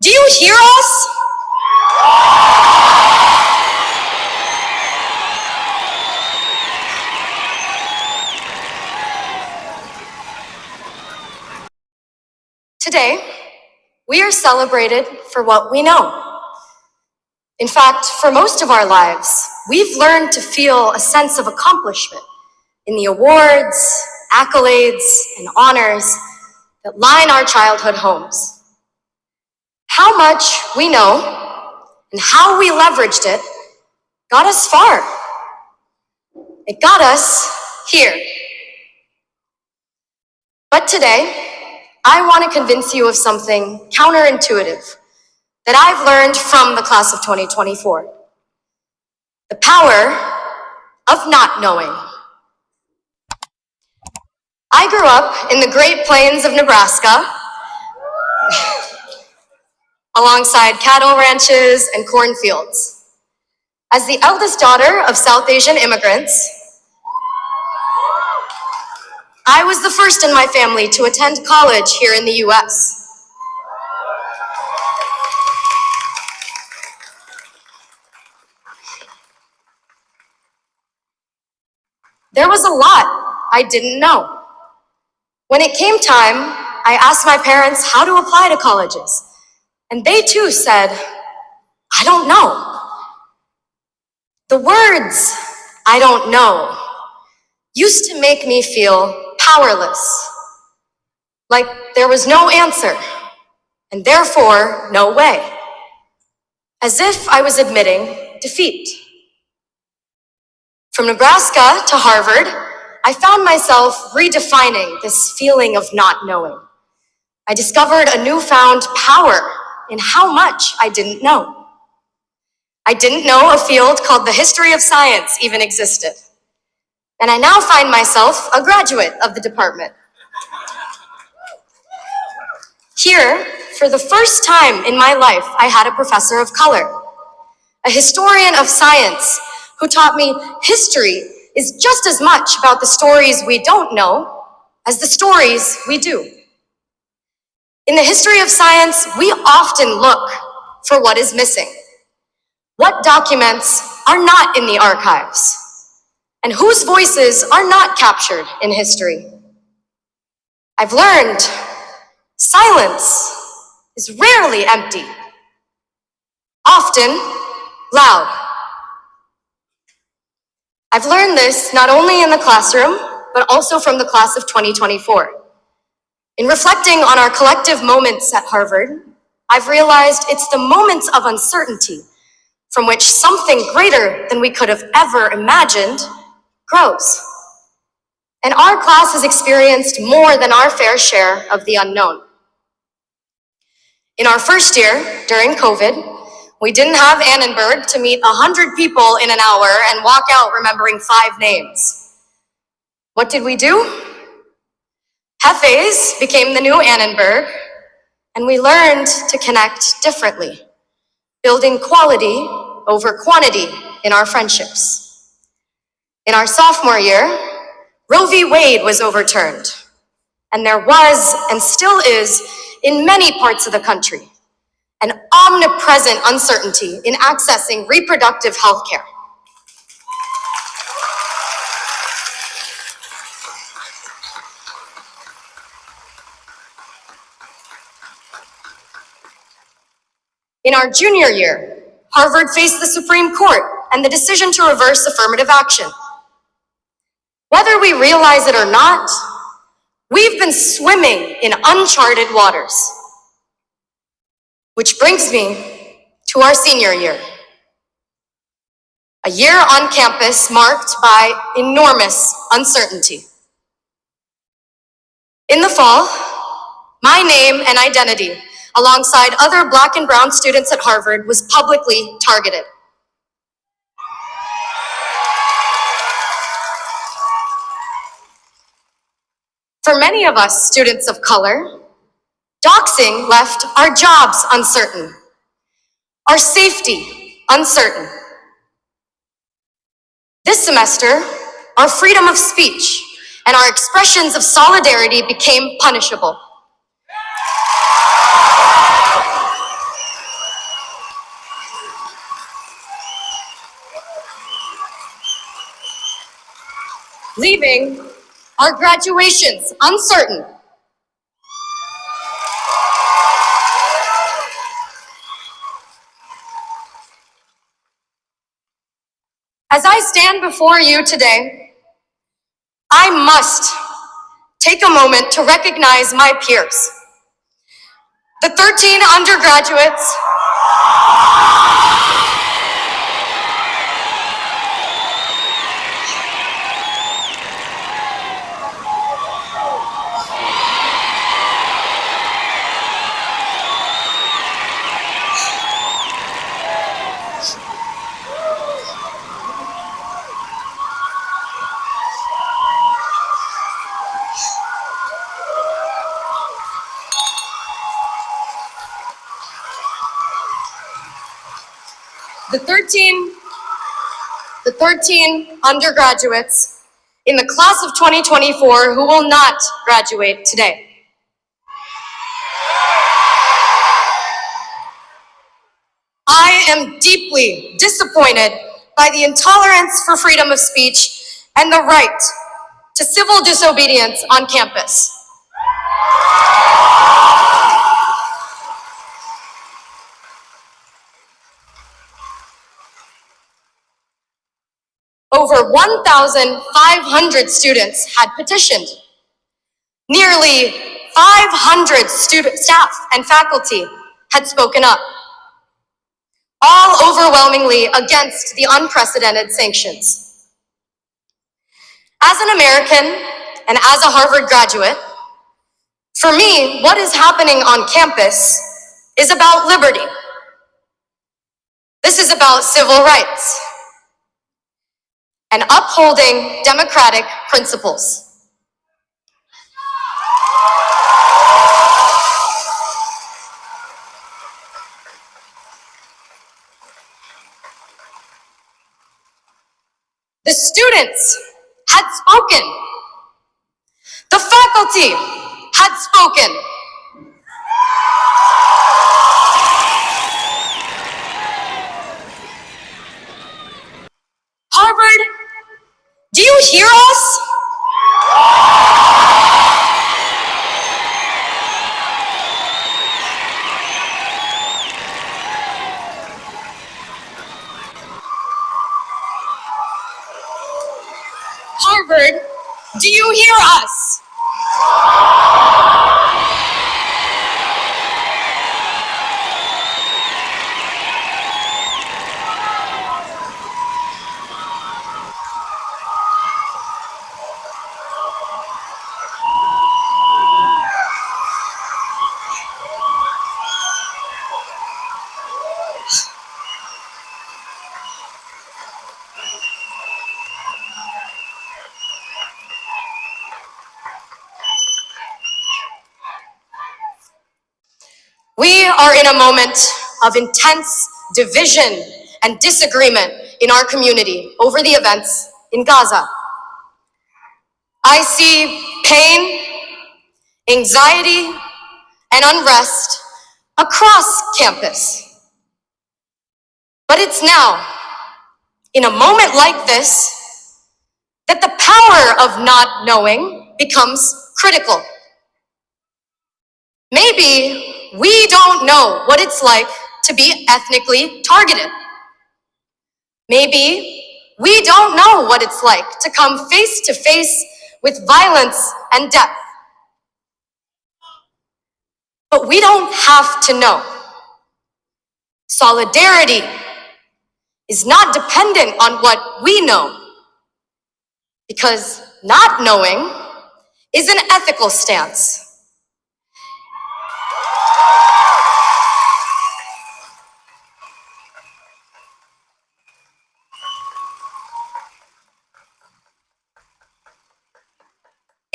Do you hear us? Today, we are celebrated for what we know. In fact, for most of our lives, we've learned to feel a sense of accomplishment in the awards, accolades, and honors that line our childhood homes. How much we know and how we leveraged it got us far. It got us here. But today, I want to convince you of something counterintuitive that I've learned from the class of 2024. The power of not knowing. I grew up in the Great Plains of Nebraska, alongside cattle ranches and cornfields. As the eldest daughter of South Asian immigrants, I was the first in my family to attend college here in the US. There was a lot I didn't know. When it came time, I asked my parents how to apply to colleges, and they too said, I don't know. The words, I don't know, used to make me feel powerless, like there was no answer, and therefore no way, as if I was admitting defeat. From Nebraska to Harvard, I found myself redefining this feeling of not knowing. I discovered a newfound power in how much I didn't know. I didn't know a field called the history of science even existed. And I now find myself a graduate of the department. Here, for the first time in my life, I had a professor of color, a historian of science who taught me history is just as much about the stories we don't know as the stories we do. In the history of science, we often look for what is missing. What documents are not in the archives? And whose voices are not captured in history? I've learned silence is rarely empty, often loud. I've learned this not only in the classroom, but also from the class of 2024. In reflecting on our collective moments at Harvard, I've realized it's the moments of uncertainty from which something greater than we could have ever imagined grows. And our class has experienced more than our fair share of the unknown. In our first year, during COVID, we didn't have Annenberg to meet 100 people in an hour and walk out remembering 5 names. What did we do? Hefes became the new Annenberg, and we learned to connect differently, building quality over quantity in our friendships. In our sophomore year, Roe v. Wade was overturned, and there was, and still is, in many parts of the country, an omnipresent uncertainty in accessing reproductive health care. In our junior year, Harvard faced the Supreme Court and the decision to reverse affirmative action. Whether we realize it or not, we've been swimming in uncharted waters. Which brings me to our senior year. A year on campus marked by enormous uncertainty. In the fall, my name and identity, alongside other Black and brown students at Harvard, was publicly targeted. For many of us students of color, doxing left our jobs uncertain, our safety uncertain. This semester, our freedom of speech and our expressions of solidarity became punishable. leaving our graduations uncertain. As I stand before you today, I must take a moment to recognize my peers. The 13 undergraduates the 13 undergraduates in the class of 2024 who will not graduate today. I am deeply disappointed by the intolerance for freedom of speech and the right to civil disobedience on campus. Over 1,500 students had petitioned. Nearly 500 staff and faculty had spoken up, all overwhelmingly against the unprecedented sanctions. As an American and as a Harvard graduate, for me, what is happening on campus is about liberty. This is about civil rights and upholding democratic principles. The students had spoken. The faculty had spoken. Harvard, do you hear us? Harvard, do you hear us? We are in a moment of intense division and disagreement in our community over the events in Gaza. I see pain, anxiety, and unrest across campus. But it's now, in a moment like this, that the power of not knowing becomes critical. Maybe we don't know what it's like to be ethnically targeted. Maybe we don't know what it's like to come face to face with violence and death. But we don't have to know. Solidarity is not dependent on what we know, because not knowing is an ethical stance.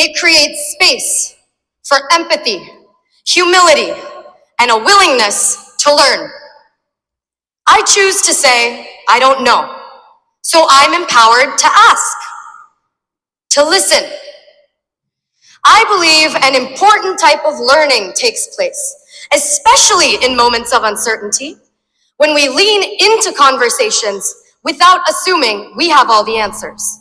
It creates space for empathy, humility, and a willingness to learn. I choose to say, I don't know, so I'm empowered to ask, to listen. I believe an important type of learning takes place, especially in moments of uncertainty, when we lean into conversations without assuming we have all the answers.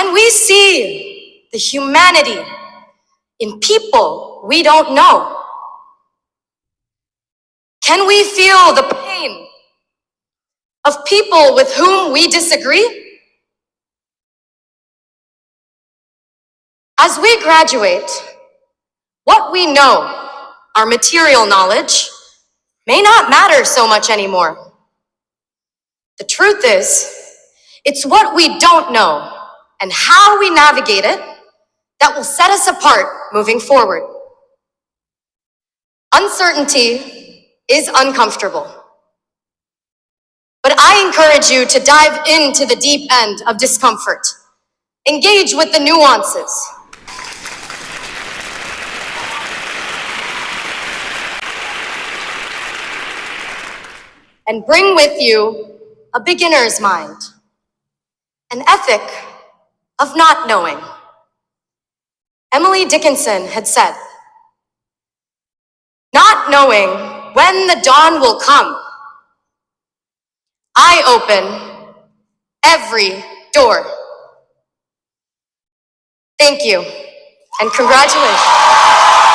Can we see the humanity in people we don't know? Can we feel the pain of people with whom we disagree? As we graduate, what we know, our material knowledge, may not matter so much anymore. The truth is, it's what we don't know and how we navigate it that will set us apart moving forward. Uncertainty is uncomfortable, but I encourage you to dive into the deep end of discomfort. Engage with the nuances. And bring with you a beginner's mind, an ethic of not knowing. Emily Dickinson had said, "Not knowing when the dawn will come, I open every door." Thank you, and congratulations.